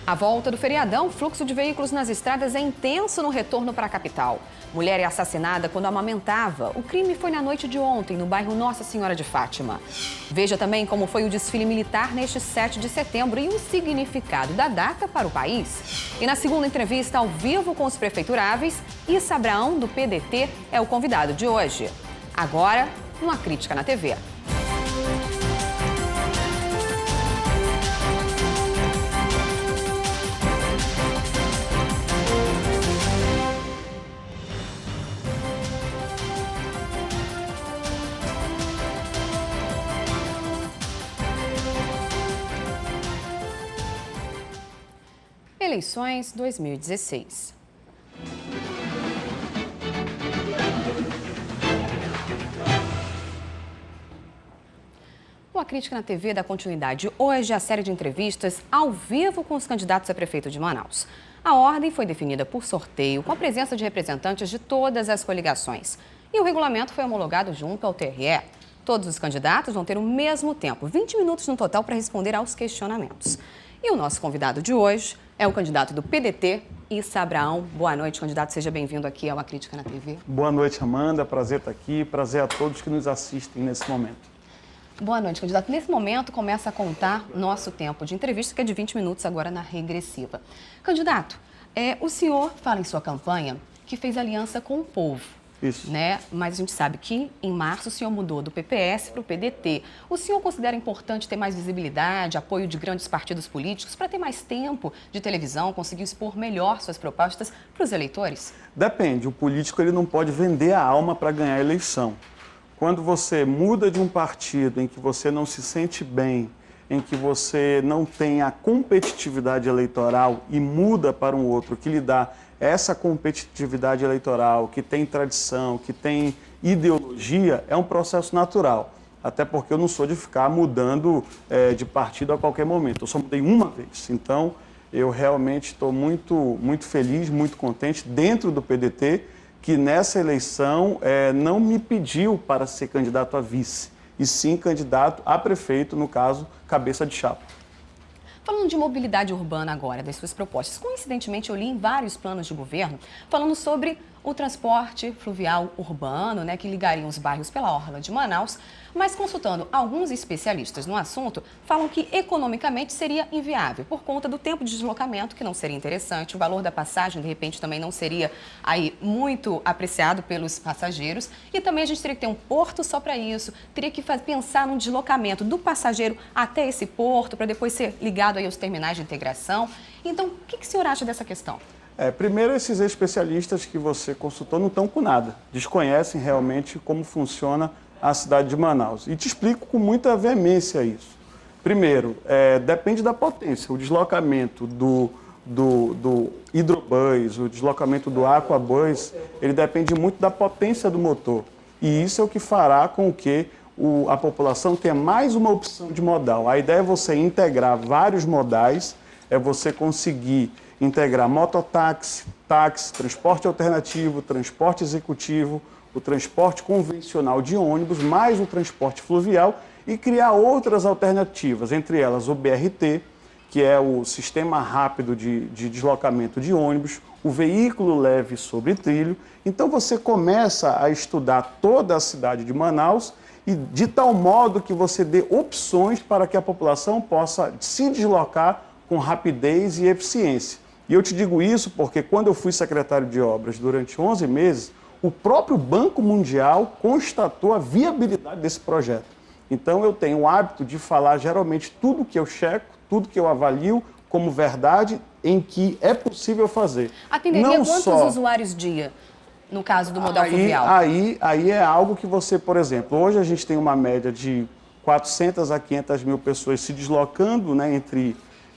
A volta do feriadão, o fluxo de veículos nas estradas é intenso no retorno para a capital. Mulher é assassinada quando amamentava. O crime foi na noite de ontem, no bairro Nossa Senhora de Fátima. Veja também como foi o desfile militar neste 7 de setembro e o significado da data para o país. E na segunda entrevista ao vivo com os prefeituráveis, Issa Abraão, do PDT, é o convidado de hoje. Agora, uma crítica na TV. Eleições 2016. A Crítica na TV dá continuidade hoje à série de entrevistas ao vivo com os candidatos a prefeito de Manaus. A ordem foi definida por sorteio, com a presença de representantes de todas as coligações. E o regulamento foi homologado junto ao TRE. Todos os candidatos vão ter o mesmo tempo, 20 minutos no total, para responder aos questionamentos. E o nosso convidado de hoje é o candidato do PDT, Issa Abraão. Boa noite, candidato. Seja bem-vindo aqui ao A Crítica na TV. Boa noite, Amanda. Prazer estar aqui. Prazer a todos que nos assistem nesse momento. Boa noite, candidato. Nesse momento, começa a contar nosso tempo de entrevista, que é de 20 minutos agora na regressiva. Candidato, o senhor fala em sua campanha que fez aliança com o povo. Isso. Né? Mas a gente sabe que em março o senhor mudou do PPS para o PDT. O senhor considera importante ter mais visibilidade, apoio de grandes partidos políticos para ter mais tempo de televisão, conseguir expor melhor suas propostas para os eleitores? Depende. O político ele não pode vender a alma para ganhar a eleição. Quando você muda de um partido em que você não se sente bem, em que você não tem a competitividade eleitoral e muda para um outro que lhe dá essa competitividade eleitoral, que tem tradição, que tem ideologia, é um processo natural. Até porque eu não sou de ficar mudando de partido a qualquer momento. Eu só mudei uma vez. Então, eu realmente estou muito feliz, muito contente dentro do PDT, que nessa eleição não me pediu para ser candidato a vice, e sim candidato a prefeito, no caso, cabeça de chapa. Falando de mobilidade urbana agora, das suas propostas, coincidentemente eu li em vários planos de governo falando sobre o transporte fluvial urbano, né, que ligaria os bairros pela orla de Manaus, mas consultando alguns especialistas no assunto, falam que economicamente seria inviável, por conta do tempo de deslocamento, que não seria interessante, o valor da passagem, de repente, também não seria aí muito apreciado pelos passageiros, e também a gente teria que ter um porto só para isso, teria que pensar no deslocamento do passageiro até esse porto, para depois ser ligado aí aos terminais de integração. Então, o que o senhor acha dessa questão? Primeiro, esses especialistas que você consultou não estão com nada, desconhecem realmente como funciona a cidade de Manaus. E te explico com muita veemência isso. Primeiro, depende da potência. O deslocamento do hidrobus, o deslocamento do aquabus, ele depende muito da potência do motor. E isso é o que fará com que a população tenha mais uma opção de modal. A ideia é você integrar vários modais, é você conseguir integrar mototáxi, táxi, transporte alternativo, transporte executivo, o transporte convencional de ônibus, mais o transporte fluvial e criar outras alternativas, entre elas o BRT, que é o sistema rápido de deslocamento de ônibus, o veículo leve sobre trilho. Então você começa a estudar toda a cidade de Manaus e de tal modo que você dê opções para que a população possa se deslocar com rapidez e eficiência. E eu te digo isso porque quando eu fui secretário de obras durante 11 meses, o próprio Banco Mundial constatou a viabilidade desse projeto. Então eu tenho o hábito de falar geralmente tudo que eu checo, tudo que eu avalio como verdade em que é possível fazer. Atenderia quantos usuários dia, no caso do modal fluvial? Aí é algo que você, por exemplo, hoje a gente tem uma média de 400 a 500 mil pessoas se deslocando, né,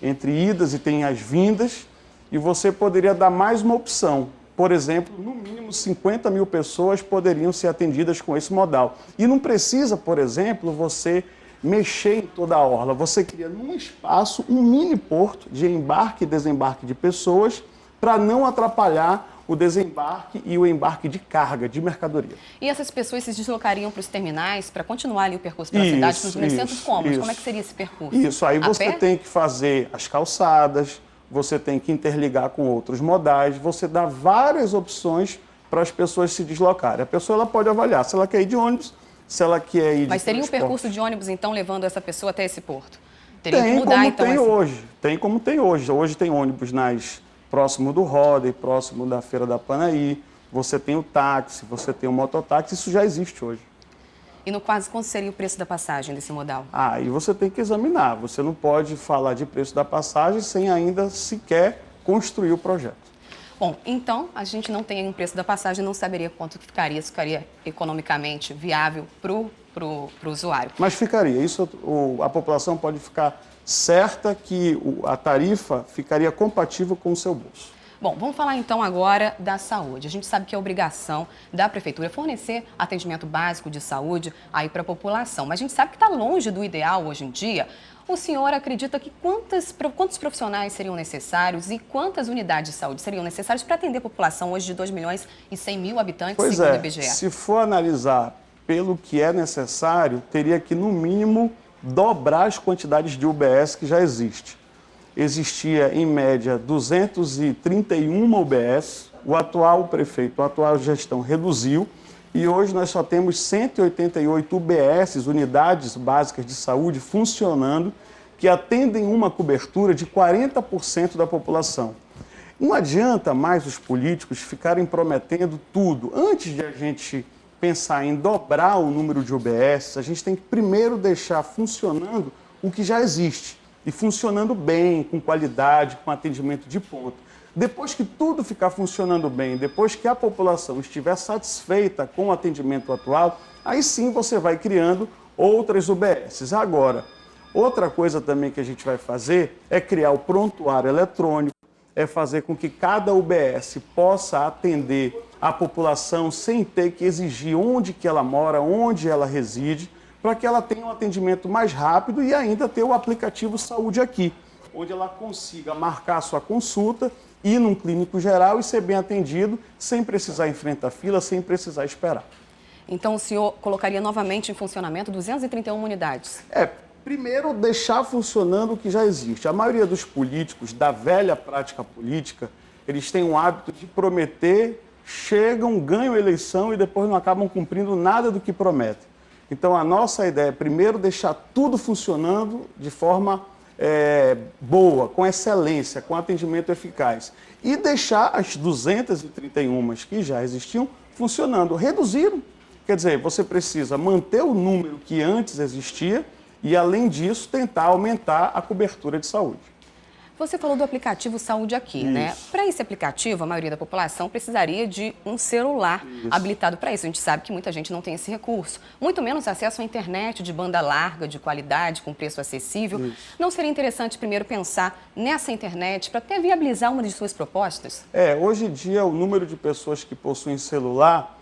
entre idas e tem as vindas, e você poderia dar mais uma opção. Por exemplo, no mínimo 50 mil pessoas poderiam ser atendidas com esse modal. E não precisa, por exemplo, você mexer em toda a orla. Você cria num espaço um mini porto de embarque e desembarque de pessoas para não atrapalhar o desembarque e o embarque de carga, de mercadoria. E essas pessoas se deslocariam para os terminais para continuar ali o percurso pela cidade, para os grandes centros como? Como é que seria esse percurso? Isso, aí você tem que fazer as calçadas, você tem que interligar com outros modais, você dá várias opções para as pessoas se deslocarem. A pessoa ela pode avaliar se ela quer ir de ônibus, se ela quer ir de Mas teria um transporte. percurso de ônibus, então, levando essa pessoa até esse porto? Teria que Tem mudar, como então, tem essa... hoje. Tem como tem hoje. Hoje tem ônibus próximo do Roder, próximo da Feira da Panaí. Você tem o táxi, você tem o mototáxi. Isso já existe hoje. E no quase, quanto seria o preço da passagem desse modal? E você tem que examinar. Você não pode falar de preço da passagem sem ainda sequer construir o projeto. Bom, então, a gente não tem um preço da passagem, não saberia quanto que ficaria, se ficaria economicamente viável para o usuário. Mas ficaria. Isso a população pode ficar certa que a tarifa ficaria compatível com o seu bolso. Bom, vamos falar então agora da saúde. A gente sabe que é obrigação da Prefeitura fornecer atendimento básico de saúde aí para a população, mas a gente sabe que está longe do ideal hoje em dia. O senhor acredita que quantos profissionais seriam necessários e quantas unidades de saúde seriam necessárias para atender a população hoje de 2 milhões e 100 mil habitantes, segundo o IBGE? Se for analisar pelo que é necessário, teria que, no mínimo, dobrar as quantidades de UBS que já existe. Existia, em média, 231 UBS, o atual prefeito, a atual gestão reduziu, e hoje nós só temos 188 UBS, unidades básicas de saúde, funcionando, que atendem uma cobertura de 40% da população. Não adianta mais os políticos ficarem prometendo tudo. Antes de a gente pensar em dobrar o número de UBS, a gente tem que primeiro deixar funcionando o que já existe. E funcionando bem, com qualidade, com atendimento de ponta. Depois que tudo ficar funcionando bem, depois que a população estiver satisfeita com o atendimento atual, aí sim você vai criando outras UBSs. Agora, outra coisa também que a gente vai fazer é criar o prontuário eletrônico, é fazer com que cada UBS possa atender a população sem ter que exigir onde que ela mora, onde ela reside, para que ela tenha um atendimento mais rápido e ainda ter o aplicativo Saúde Aqui, onde ela consiga marcar a sua consulta, ir num clínico geral e ser bem atendido, sem precisar enfrentar fila, sem precisar esperar. Então, o senhor colocaria novamente em funcionamento 231 unidades? Primeiro, deixar funcionando o que já existe. A maioria dos políticos, da velha prática política, eles têm o hábito de prometer, chegam, ganham a eleição e depois não acabam cumprindo nada do que prometem. Então, a nossa ideia é primeiro deixar tudo funcionando de forma boa, com excelência, com atendimento eficaz. E deixar as 231 que já existiam funcionando. Reduziram. Quer dizer, você precisa manter o número que antes existia e, além disso, tentar aumentar a cobertura de saúde. Você falou do aplicativo Saúde Aqui, né? Para esse aplicativo, a maioria da população precisaria de um celular habilitado para isso. A gente sabe que muita gente não tem esse recurso. Muito menos acesso à internet de banda larga, de qualidade, com preço acessível. Não seria interessante primeiro pensar nessa internet para até viabilizar uma de suas propostas? Hoje em dia, o número de pessoas que possuem celular,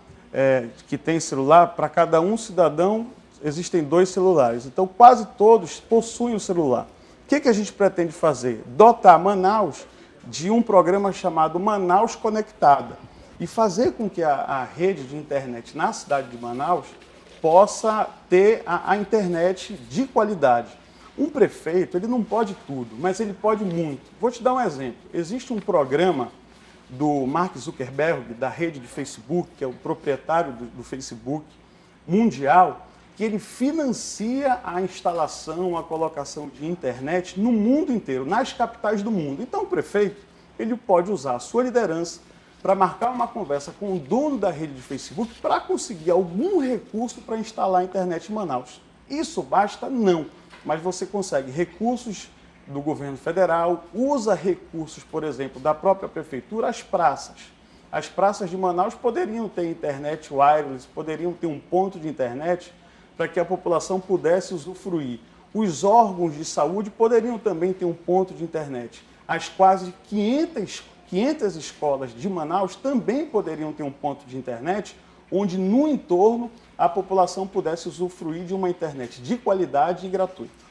que tem celular, para cada um cidadão, existem 2 celulares. Então, quase todos possuem o celular. O que a gente pretende fazer? Dotar Manaus de um programa chamado Manaus Conectada e fazer com que a rede de internet na cidade de Manaus possa ter a internet de qualidade. Um prefeito, ele não pode tudo, mas ele pode muito. Vou te dar um exemplo. Existe um programa do Mark Zuckerberg, da rede de Facebook, que é o proprietário do Facebook mundial, que ele financia a instalação, a colocação de internet no mundo inteiro, nas capitais do mundo. Então, o prefeito, ele pode usar a sua liderança para marcar uma conversa com o dono da rede de Facebook para conseguir algum recurso para instalar a internet em Manaus. Isso basta? Não. Mas você consegue recursos do governo federal, usa recursos, por exemplo, da própria prefeitura, as praças. As praças de Manaus poderiam ter internet wireless, poderiam ter um ponto de internet para que a população pudesse usufruir. Os órgãos de saúde poderiam também ter um ponto de internet. As quase 500 escolas de Manaus também poderiam ter um ponto de internet, onde no entorno a população pudesse usufruir de uma internet de qualidade e gratuita.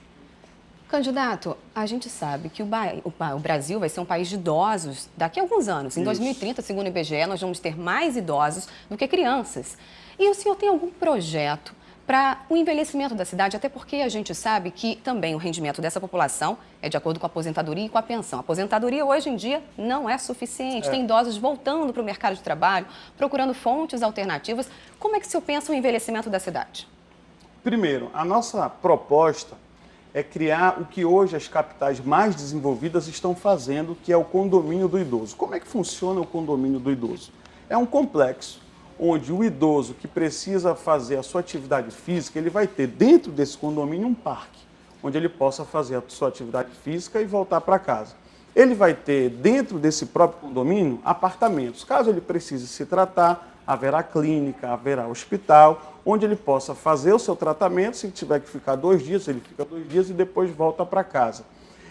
Candidato, a gente sabe que o Brasil vai ser um país de idosos daqui a alguns anos. Em 2030, segundo o IBGE, nós vamos ter mais idosos do que crianças. E o senhor tem algum projeto para o envelhecimento da cidade, até porque a gente sabe que também o rendimento dessa população é de acordo com a aposentadoria e com a pensão. A aposentadoria hoje em dia não é suficiente, tem idosos voltando para o mercado de trabalho, procurando fontes alternativas. Como é que o senhor pensa o envelhecimento da cidade? Primeiro, a nossa proposta é criar o que hoje as capitais mais desenvolvidas estão fazendo, que é o condomínio do idoso. Como é que funciona o condomínio do idoso? É um complexo onde o idoso que precisa fazer a sua atividade física, ele vai ter dentro desse condomínio um parque, onde ele possa fazer a sua atividade física e voltar para casa. Ele vai ter dentro desse próprio condomínio apartamentos. Caso ele precise se tratar, haverá clínica, haverá hospital, onde ele possa fazer o seu tratamento. Se tiver que ficar 2 dias, ele fica 2 dias e depois volta para casa.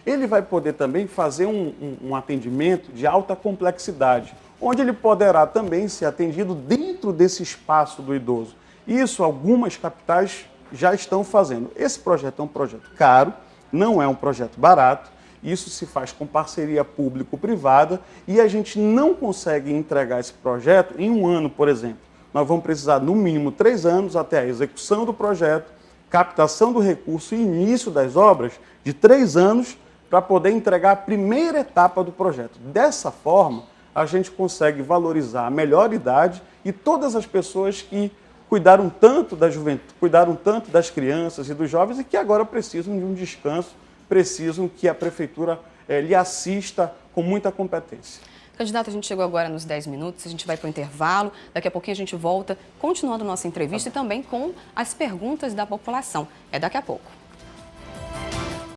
Ele vai poder também fazer um atendimento de alta complexidade, onde ele poderá também ser atendido dentro desse espaço do idoso. Isso algumas capitais já estão fazendo. Esse projeto é um projeto caro, não é um projeto barato, isso se faz com parceria público-privada e a gente não consegue entregar esse projeto em 1 ano, por exemplo. Nós vamos precisar, no mínimo, 3 anos até a execução do projeto, captação do recurso e início das obras de 3 anos para poder entregar a primeira etapa do projeto. Dessa forma, a gente consegue valorizar a melhor idade e todas as pessoas que cuidaram tanto da juventude, cuidaram tanto das crianças e dos jovens e que agora precisam de um descanso, precisam que a prefeitura lhe assista com muita competência. Candidato, a gente chegou agora nos 10 minutos, a gente vai para o intervalo, daqui a pouquinho a gente volta, continuando nossa entrevista e também com as perguntas da população. É daqui a pouco.